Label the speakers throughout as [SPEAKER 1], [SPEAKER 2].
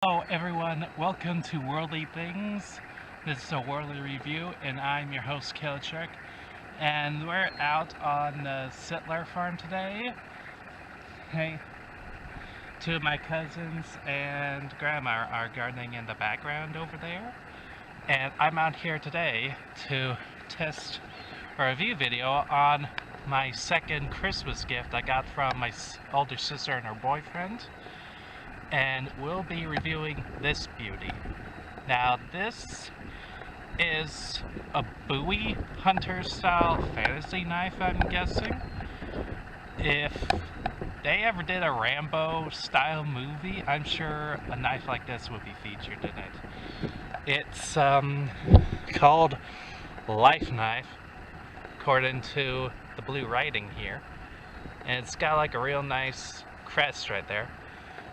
[SPEAKER 1] Hello everyone, welcome to Worldly Things. This is a Worldly Review and I'm your host Killchuk. And we're out on the Sittler farm today. Hey, two of my cousins and grandma are gardening in the background over there. And I'm out here today to test a review video on my second Christmas gift I got from my older sister and her boyfriend. And we'll be reviewing this beauty. Now this is a Bowie hunter style fantasy knife, I'm guessing. If they ever did a Rambo style movie, I'm sure a knife like this would be featured in it. It's called Life Knife, according to the blue writing here. And it's got like a real nice crest right there.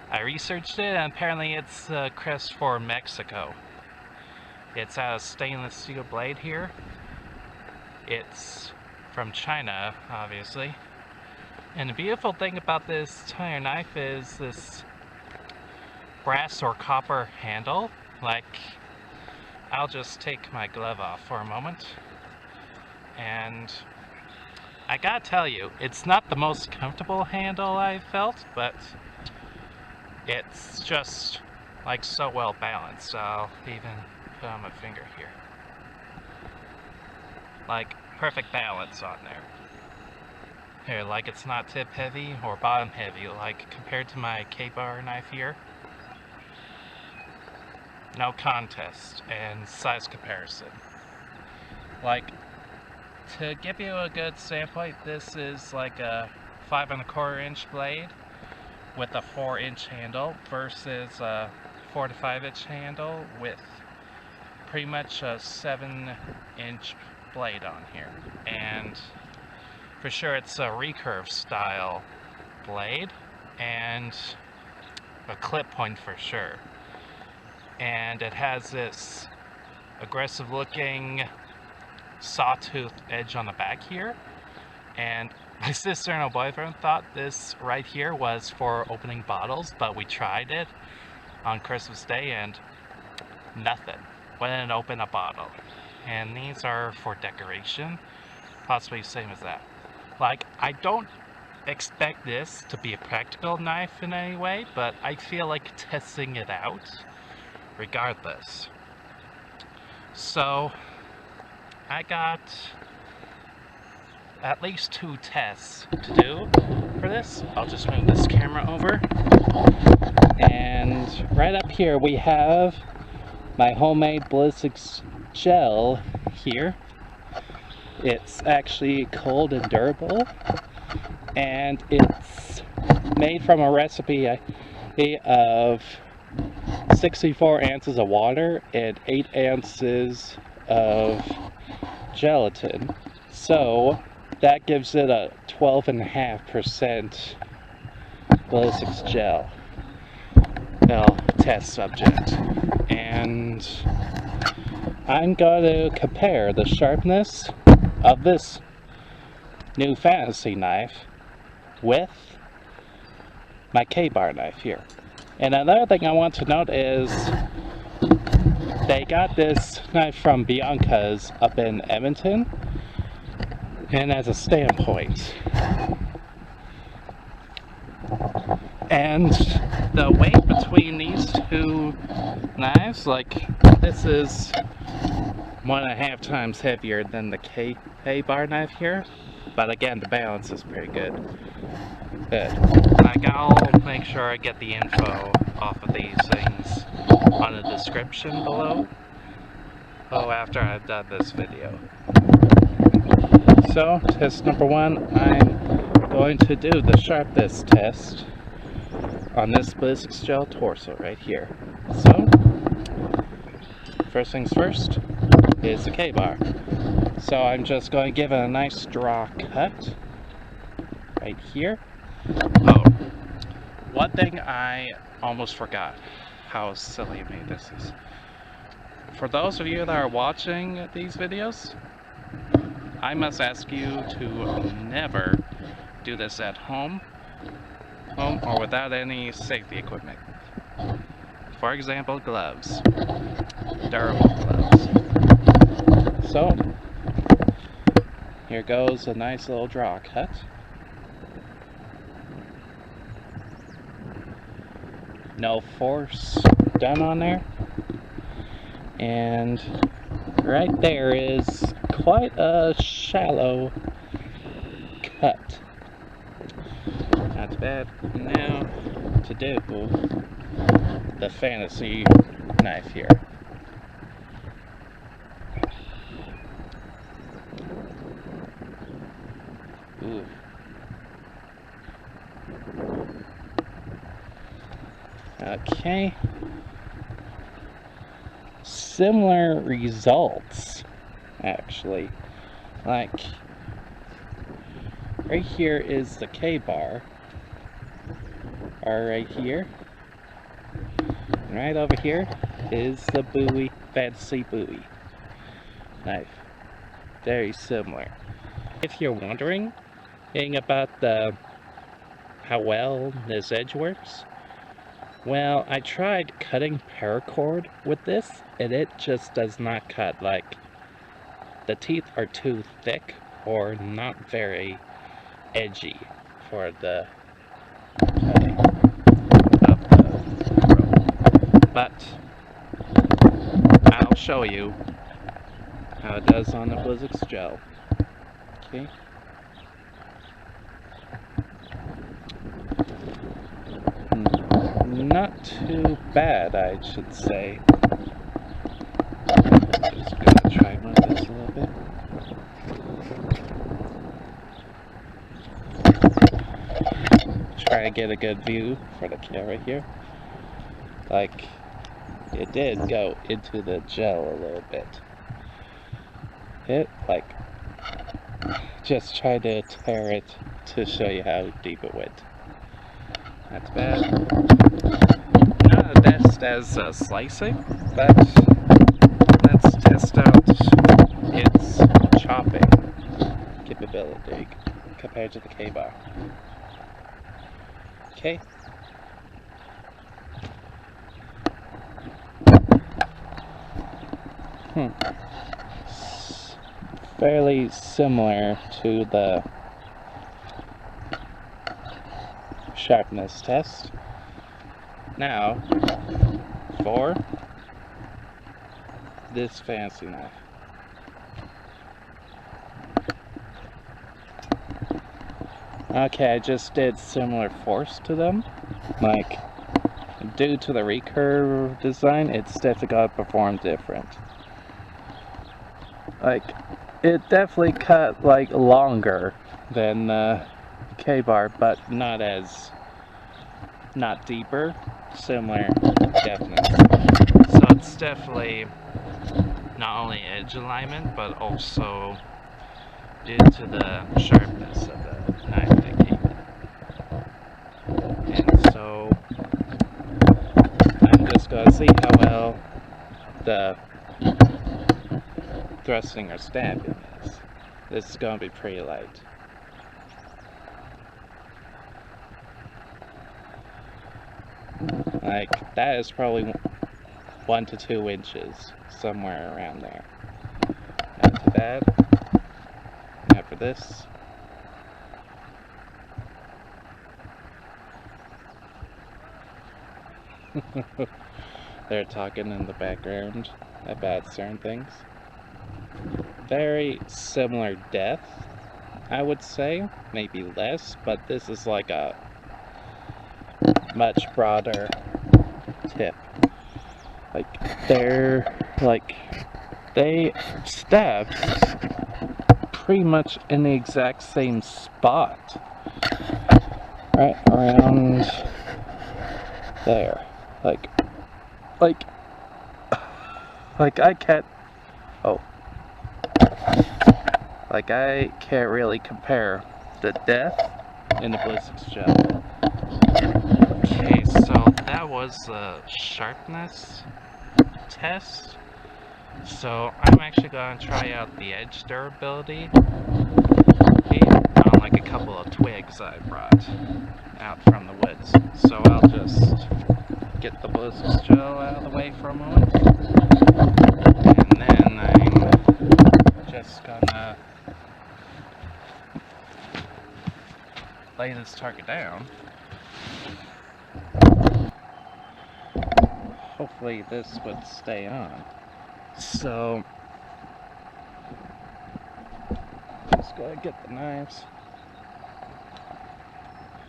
[SPEAKER 1] I researched it and apparently it's a crest for Mexico. It's a stainless steel blade here. It's from China, obviously. And the beautiful thing about this tire knife is this brass or copper handle. Like, I'll just take my glove off for a moment. And I gotta tell you, it's not the most comfortable handle I've felt, but it's just like so well balanced. I'll even put on my finger here. Like perfect balance on there. Here, like it's not tip heavy or bottom heavy, like compared to my K-bar knife here. No contest and size comparison. Like, to give you a good standpoint, this is like a 5 1/4 inch blade with a 4-inch handle versus a 4 to 5-inch handle with pretty much a 7-inch blade on here. And for sure it's a recurve style blade and a clip point for sure. And it has this aggressive looking sawtooth edge on the back here. And my sister and her boyfriend thought this right here was for opening bottles, but we tried it on Christmas Day and nothing. Wouldn't open a bottle. And these are for decoration, possibly the same as that. Like, I don't expect this to be a practical knife in any way, but I feel like testing it out regardless. So, I got at least 2 tests to do for this. I'll just move this camera over. And right up here we have my homemade ballistics gel here. It's actually cold and durable. And it's made from a recipe of 64 ounces of water and 8 ounces of gelatin. So that gives it a 12.5% ballistics gel. Well, test subject. And I'm going to compare the sharpness of this new fantasy knife with my K-bar knife here. And another thing I want to note is they got this knife from Bianca's up in Edmonton. And as a standpoint. And the weight between these two knives, like this is 1.5 times heavier than the K-bar knife here. But again, the balance is pretty good. Like, I'll make sure I get the info off of these things on the description below. Oh, after I've done this video. So, test number 1, I'm going to do the sharpness test on this ballistics gel torso right here. So, first things first is the K-bar. So I'm just going to give it a nice draw cut right here. Oh, one thing I almost forgot, how silly of me this is. For those of you that are watching these videos, I must ask you to never do this at home or without any safety equipment. For example, gloves. Durable gloves. So, here goes a nice little draw cut. No force done on there. And right there is quite a shallow cut. Not bad. Now to do the fantasy knife here. Ooh. Okay. Similar results, actually. Like, right here is the K-bar. Or right here. And right over here is the Bowie, fancy Bowie knife. Very similar. If you're wondering about how well this edge works, well, I tried cutting paracord with this, and it just does not cut. Like, the teeth are too thick or not very edgy for the cutting of the rope. But I'll show you how it does on the Blizzix gel. Okay. Not too bad, I should say. Just gonna try move this a little bit. Try to get a good view for the camera here. Like, it did go into the gel a little bit. It, like, just try to tear it to show you how deep it went. That's bad. Not the best as slicing, but let's test out its chopping capability compared to the K-bar. Okay. Fairly similar to the sharpness test. Now, for this fancy knife. Okay, I just did similar force to them. Like, due to the recurve design, it's definitely gotta perform different. Like, it definitely cut, like, longer than K-bar, but not deeper. Similar, definitely. So it's definitely not only edge alignment, but also due to the sharpness of the knife that came in. And so I'm just gonna see how well the thrusting or stabbing is. This is gonna be pretty light. Like, that is probably 1 to 2 inches, somewhere around there. Not too bad. Now for this. They're talking in the background about certain things. Very similar depth, I would say. Maybe less, but this is like a much broader tip. Like, they stabbed pretty much in the exact same spot. Right around there. Like I can't, like I can't really compare the depth in the Blizzix gel. Okay, so that was the sharpness test. So I'm actually going to try out the edge durability on like a couple of twigs I brought out from the woods. So I'll just get the blister gel out of the way for a moment. And then I'm just gonna lay this target down. Hopefully this would stay on. So, just gotta get the knives.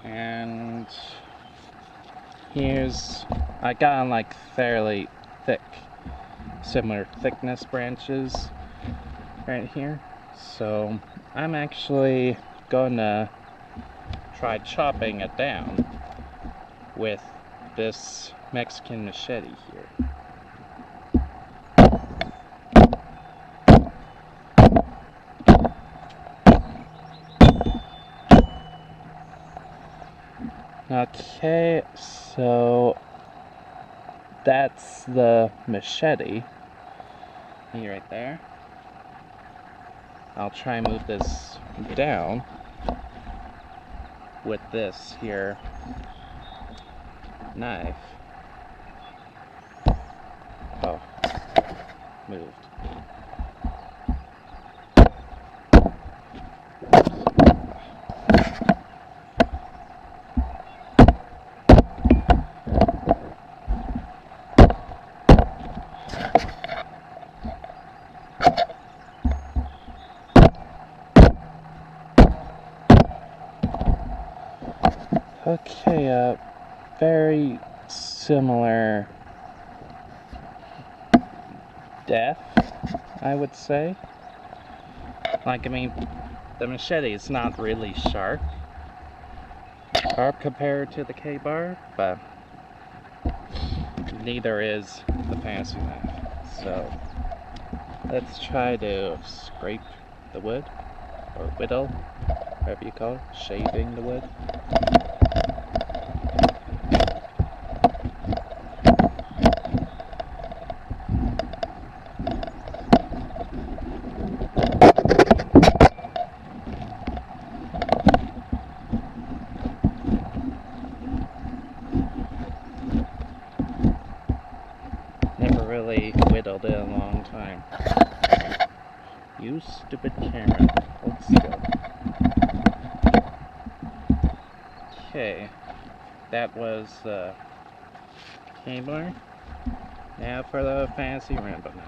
[SPEAKER 1] And here's, I got on like fairly thick, similar thickness branches right here. So I'm actually gonna try chopping it down with this Mexican machete here. Okay, so that's the machete. Right there. I'll try and move this down with this here knife. Oh, moved. Okay, very similar death, I would say. Like, I mean, the machete is not really sharp compared to the K-bar, but neither is the fancy knife. So, let's try to scrape the wood, or whittle, whatever you call it, shaving the wood. Never really whittled in a long time. You stupid camera. Hold still. Okay. That was the K-bar. Now for the fancy Rambo knife.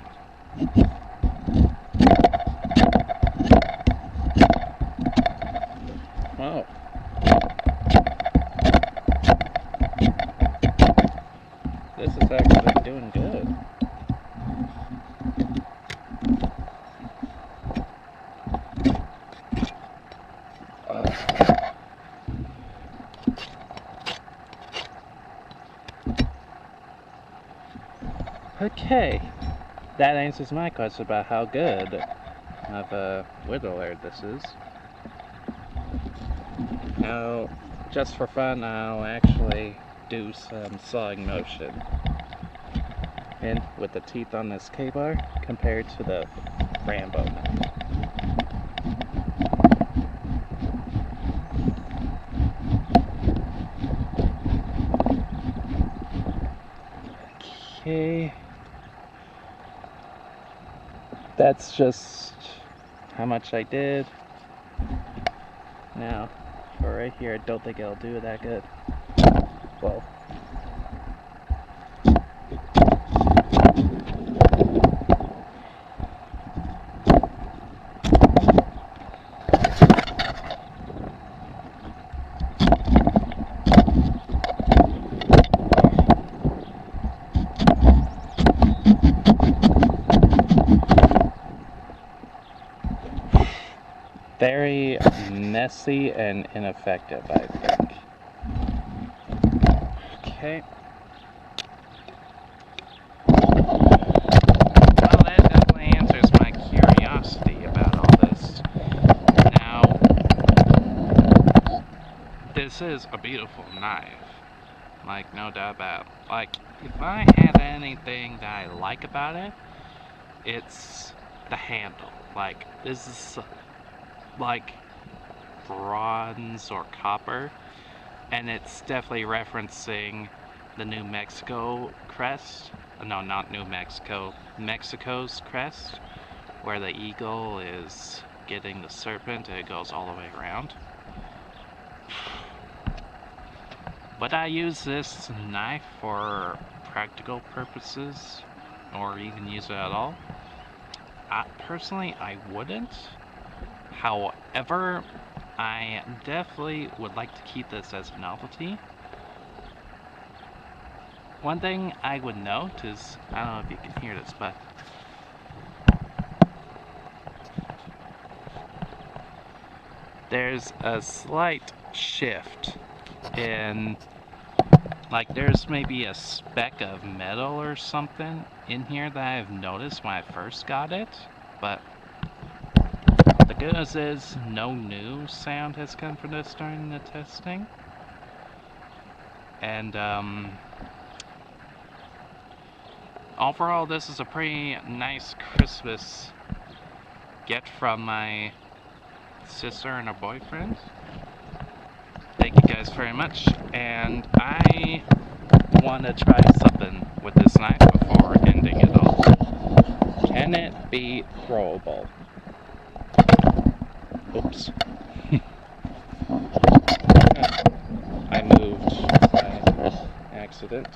[SPEAKER 1] Whoa. This is actually doing good. Okay, that answers my question about how good of a whittler this is. Now, just for fun, I'll actually do some sawing motion and with the teeth on this K-bar compared to the Rambo knife. Okay, that's just how much I did. Now, for right here, I don't think it'll do that good. Well, very messy and ineffective, I think. Okay. Well, that definitely answers my curiosity about all this. Now, this is a beautiful knife. Like, no doubt about it. Like, if I had anything that I like about it, it's the handle. Like, this is like bronze or copper, and it's definitely referencing the New Mexico crest. No, not New Mexico. Mexico's crest, where the eagle is getting the serpent and it goes all the way around. Would I use this knife for practical purposes, or even use it at all? Personally, I wouldn't. However, I definitely would like to keep this as a novelty. One thing I would note is, I don't know if you can hear this, but there's a slight shift in, like, there's maybe a speck of metal or something in here that I've noticed when I first got it, but the good news is no new sound has come from this during the testing. And overall, this is a pretty nice Christmas gift from my sister and her boyfriend. Thank you guys very much, and I want to try something with this knife before ending it all. Can it be throwable? Oops. I moved by accident.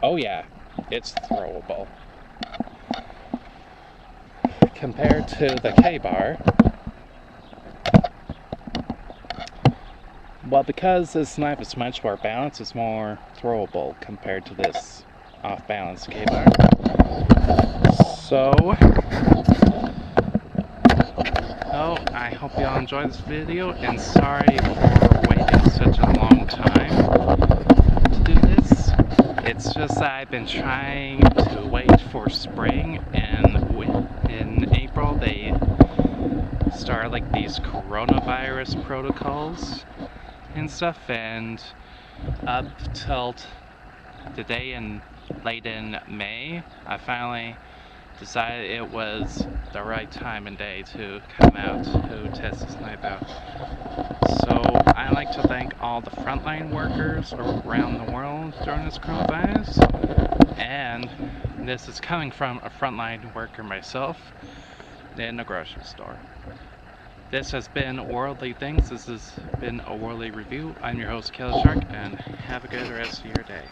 [SPEAKER 1] Oh yeah, it's throwable. Compared to the K-bar, well, because this knife is much more balanced, it's more throwable compared to this off-balance K-bar. So, I hope you all enjoyed this video, and sorry for waiting such a long time to do this. It's just that I've been trying to wait for spring, and in April they start like these coronavirus protocols and stuff, and up till today and late in May, I finally decided it was the right time and day to come out to test this knife out. So I'd like to thank all the frontline workers around the world during this coronavirus, and this is coming from a frontline worker myself in a grocery store. This has been Worldly Things. This has been a Worldly Review. I'm your host, Killer Shark, and have a good rest of your day.